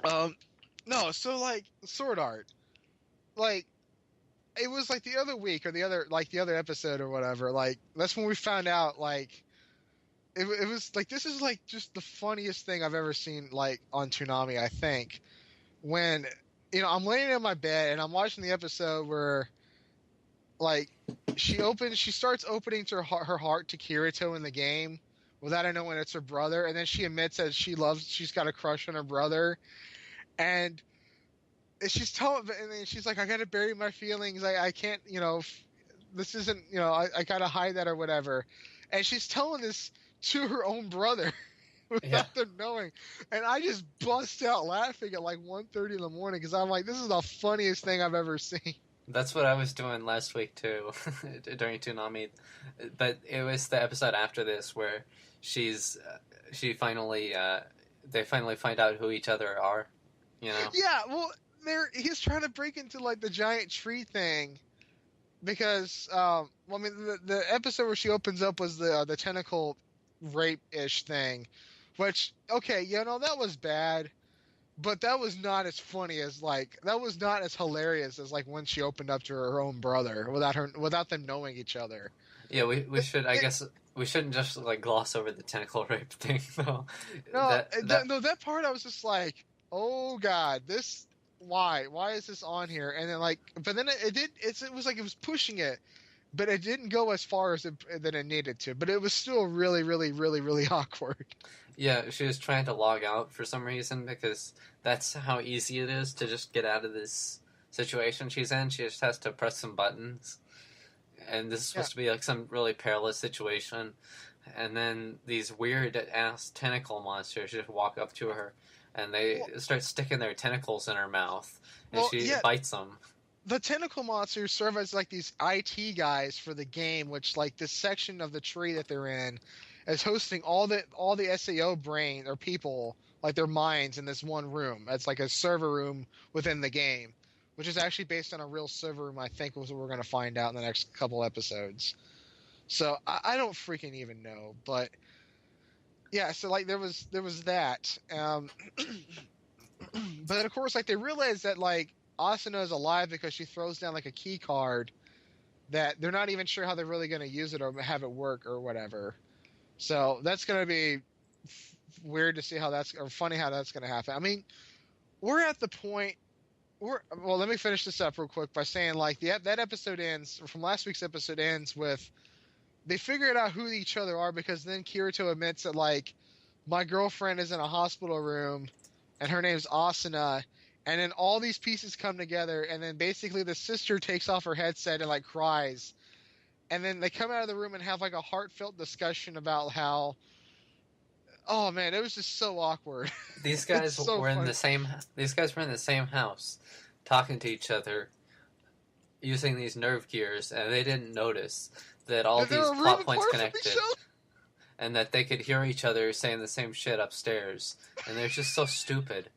soon. No, so like Sword Art, like it was like the other week or the other episode or whatever. Like that's when we found out like it was like this is like just the funniest thing I've ever seen like on Toonami. I think when I'm laying in my bed and I'm watching the episode where like she starts opening to her heart to Kirito in the game without her knowing it's her brother, and then she admits that she's got a crush on her brother, and she's telling, and then she's like, I gotta bury my feelings, I can't, this isn't, I gotta hide that or whatever, and she's telling this to her own brother without them knowing, and I just bust out laughing at like 1:30 in the morning because I'm like, this is the funniest thing I've ever seen. That's what I was doing last week too, during Toonami, but it was the episode after this where they finally find out who each other are, Yeah, well, he's trying to break into like the giant tree thing, because the episode where she opens up was the tentacle rape-ish thing, which that was bad. But that was not as funny as that was not as hilarious as like when she opened up to her own brother without them knowing each other. Yeah, we should. I guess we shouldn't just like gloss over the tentacle rape thing though. No, that part I was just like, oh god, why is this on here? And then but then it was like it was pushing it, but it didn't go as far as that it needed to. But it was still really, really, really, really awkward. Yeah, she was trying to log out for some reason because that's how easy it is to just get out of this situation she's in. She just has to press some buttons. And this is supposed to be like some really perilous situation. And then these weird-ass tentacle monsters just walk up to her and they start sticking their tentacles in her mouth. And she bites them. The tentacle monsters serve as like these IT guys for the game, which like this section of the tree that they're in is hosting all the SAO brain or people, like their minds, in this one room. It's like a server room within the game, which is actually based on a real server room. I think was what we're going to find out in the next couple episodes. So I don't freaking even know, but yeah. So like there was that, but of course like they realized that like Asuna is alive because she throws down like a key card that they're not even sure how they're really going to use it or have it work or whatever. So that's going to be weird to see or funny how that's going to happen. I mean, we're at the point let me finish this up real quick by saying like that episode ends, from last week's episode ends with they figured out who each other are, because then Kirito admits that like my girlfriend is in a hospital room and her name's Asuna. And then all these pieces come together, and then basically the sister takes off her headset and like cries. And then they come out of the room and have like a heartfelt discussion about how, oh man, it was just so awkward. These guys were in the same house, talking to each other, using these nerve gears, and they didn't notice that all these plot points connected, and that they could hear each other saying the same shit upstairs, and they're just so stupid.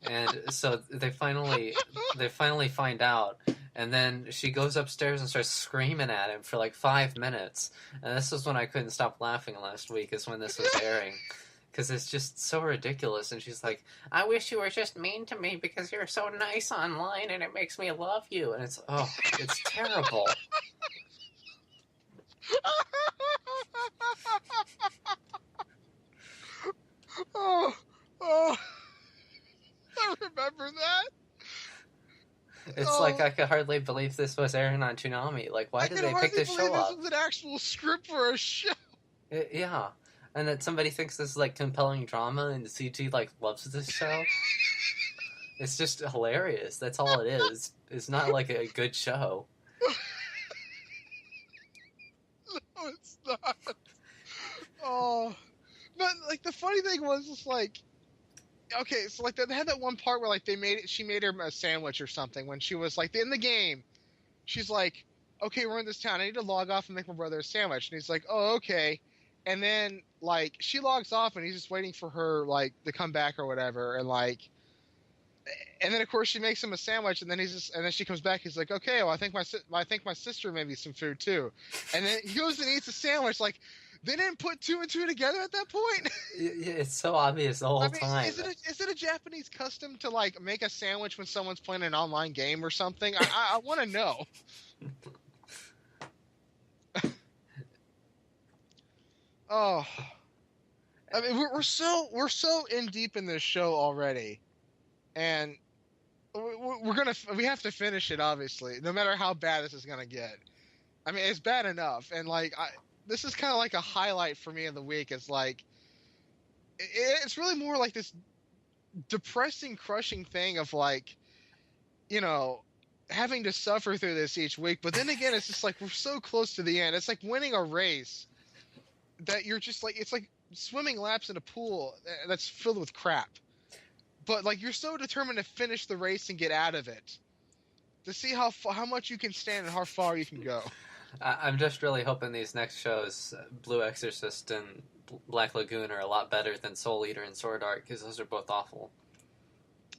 And so they finally find out, and then she goes upstairs and starts screaming at him for like 5 minutes. And this was when I couldn't stop laughing last week, is when this was airing, because it's just so ridiculous. And she's like, I wish you were just mean to me because you're so nice online and it makes me love you. And it's terrible. Oh. I remember that. It's like I could hardly believe this was airing on Toonami. Like, why did they pick this show up? This was an actual script for a show. Yeah, and that somebody thinks this is like compelling drama, and the CG like loves this show. It's just hilarious. That's all it is. It's not like a good show. No, it's not. Oh, but like the funny thing was just like. Okay, so like they had that one part where like she made her a sandwich or something when she was like in the game. She's like, okay, we're in this town. I need to log off and make my brother a sandwich. And he's like, oh, okay. And then like she logs off and he's just waiting for her like to come back or whatever. And like, and then of course she makes him a sandwich, and then and then she comes back. He's like, okay, well I think my sister made me some food too. And then he goes and eats a sandwich. Like They didn't put 2 and 2 together at that point? It's so obvious the whole time. Is it a Japanese custom to, like, make a sandwich when someone's playing an online game or something? I want to know. Oh. I mean, we're so in deep in this show already. And we have to finish it, obviously, no matter how bad this is going to get. I mean, it's bad enough. And, like, this is kind of like a highlight for me of the week. It's like, it's really more like this depressing, crushing thing of, like, you know, having to suffer through this each week. But then again, it's just like, we're so close to the end. It's like winning a race that you're just like, it's like swimming laps in a pool that's filled with crap. But, like, you're so determined to finish the race and get out of it, to see how much you can stand and how far you can go. I'm just really hoping these next shows, Blue Exorcist and Black Lagoon, are a lot better than Soul Eater and Sword Art, because those are both awful.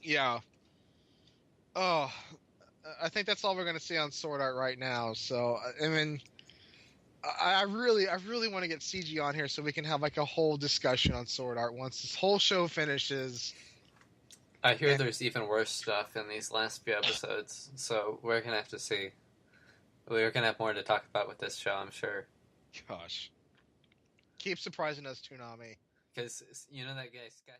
Yeah. Oh, I think that's all we're going to see on Sword Art right now. So, I mean, I really want to get CG on here so we can have, like, a whole discussion on Sword Art once this whole show finishes. I hear there's even worse stuff in these last few episodes, so we're going to have to see. We're going to have more to talk about with this show, I'm sure. Gosh. Keep surprising us, Toonami. Because, you know that guy, Scott...